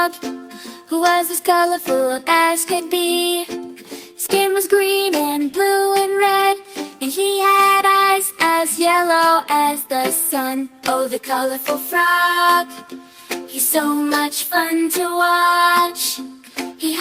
frog, who was as colorful as could be. Skin was green and blue and red, and he had eyes as yellow as the sun. Oh, the colorful frog, he's so much fun to watch. He